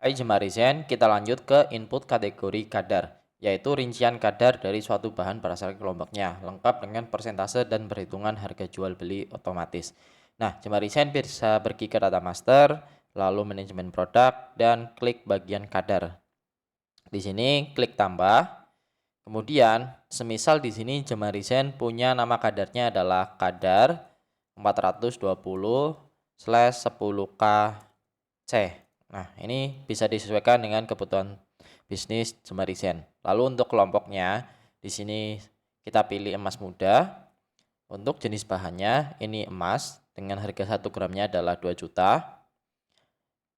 Hai Jemari Zen, kita lanjut ke input kategori kadar, yaitu rincian kadar dari suatu bahan berdasarkan kelompoknya, lengkap dengan persentase dan perhitungan harga jual beli otomatis. Nah, Jemari Zen bisa pergi ke data master, lalu manajemen produk, dan klik bagian kadar. Di sini klik tambah, kemudian semisal di sini Jemari Zen punya nama kadarnya adalah kadar 420/10K C. Nah, ini bisa disesuaikan dengan kebutuhan bisnis Jemari Zen. Lalu untuk kelompoknya, di sini kita pilih emas muda. Untuk jenis bahannya, ini emas dengan harga 1 gramnya adalah 2 juta.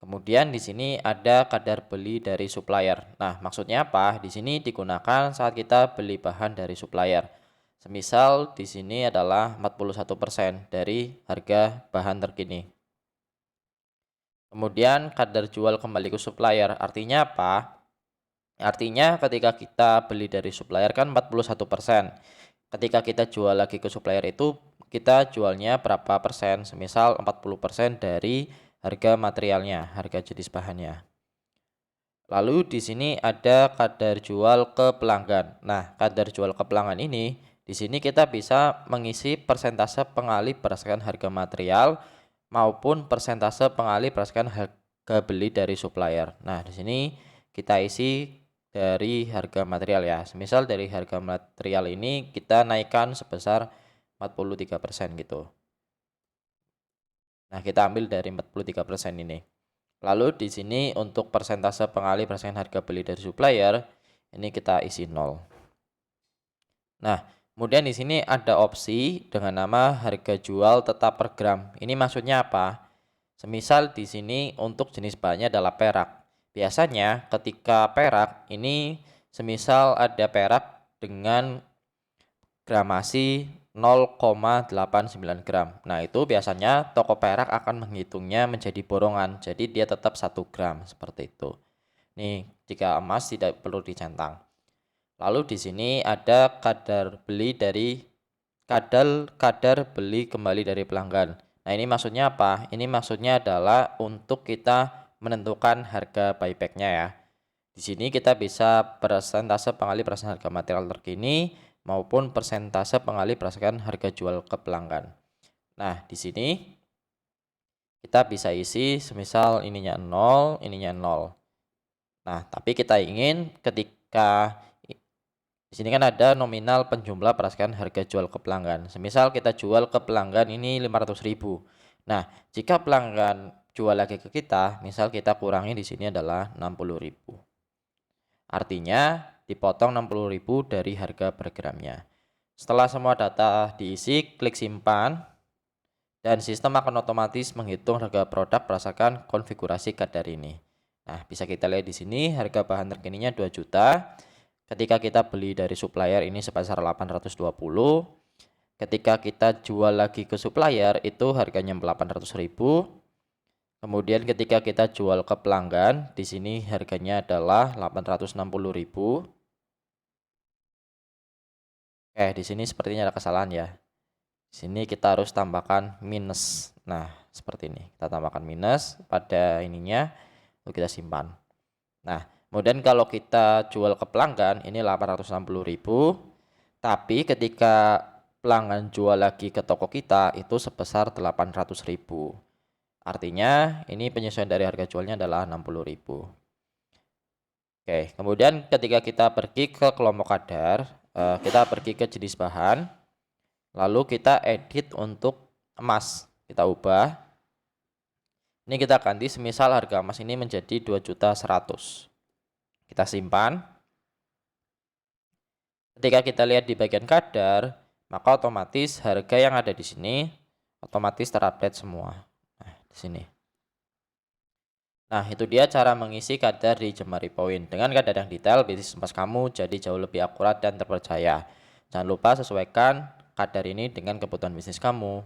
Kemudian di sini ada kadar beli dari supplier. Nah, maksudnya apa? Di sini digunakan saat kita beli bahan dari supplier. Semisal di sini adalah 41% dari harga bahan terkini. Kemudian kadar jual kembali ke supplier. Artinya apa? Artinya ketika kita beli dari supplier kan 41%. Ketika kita jual lagi ke supplier itu kita jualnya berapa persen? Semisal 40% dari harga materialnya, harga jenis bahannya. Lalu di sini ada kadar jual ke pelanggan. Nah, kadar jual ke pelanggan ini di sini kita bisa mengisi persentase pengalih berdasarkan harga material maupun persentase pengalih berdasarkan harga beli dari supplier. Nah, di sini kita isi dari harga material ya. Semisal dari harga material ini kita naikkan sebesar 43% gitu. Nah, kita ambil dari 43% ini. Lalu di sini untuk persentase pengalih berdasarkan harga beli dari supplier, ini kita isi 0. Nah, kemudian di sini ada opsi dengan nama harga jual tetap per gram. Ini maksudnya apa? Semisal di sini untuk jenis bahannya adalah perak. Biasanya ketika perak ini semisal ada perak dengan gramasi 0,89 gram. Nah, itu biasanya toko perak akan menghitungnya menjadi borongan. Jadi dia tetap 1 gram seperti itu. Nih, jika emas tidak perlu dicentang. Lalu di sini ada kadar beli kembali dari pelanggan. Nah, ini maksudnya apa? Ini maksudnya adalah untuk kita menentukan harga buyback-nya ya. Di sini kita bisa persentase pengalih berdasarkan harga material terkini maupun persentase pengalih berdasarkan harga jual ke pelanggan. Nah, di sini kita bisa isi semisal ininya 0, ininya 0. Nah, tapi kita ingin ketika di sini kan ada nominal penjumlah berdasarkan harga jual ke pelanggan. Semisal kita jual ke pelanggan ini 500.000. Nah, jika pelanggan jual lagi ke kita, misal kita kurangi di sini adalah 60.000. Artinya dipotong 60.000 dari harga per gramnya. Setelah semua data diisi, klik simpan dan sistem akan otomatis menghitung harga produk berdasarkan konfigurasi kadar ini. Nah, bisa kita lihat di sini harga bahan terkininya 2 juta. Ketika kita beli dari supplier ini sebesar 820. Ketika kita jual lagi ke supplier itu harganya 800.000. Kemudian ketika kita jual ke pelanggan, di sini harganya adalah 860.000. Di sini sepertinya ada kesalahan ya. Di sini kita harus tambahkan minus. Nah, seperti ini. Kita tambahkan minus pada ininya, lalu kita simpan. Nah, kemudian kalau kita jual ke pelanggan ini 860.000, tapi ketika pelanggan jual lagi ke toko kita itu sebesar 800.000. Artinya ini penyesuaian dari harga jualnya adalah 60.000. Oke, kemudian ketika kita pergi ke kelompok kadar, kita pergi ke jenis bahan, lalu kita edit untuk emas, kita ubah. Ini kita ganti semisal harga emas ini menjadi 2.100.000. Kita simpan. Ketika kita lihat di bagian kadar, maka otomatis harga yang ada di sini otomatis terupdate semua. Nah, di sini. Nah, itu dia cara mengisi kadar di Jemari Point. Dengan kadar yang detail, bisnis emas kamu jadi jauh lebih akurat dan terpercaya. Jangan lupa sesuaikan kadar ini dengan kebutuhan bisnis kamu.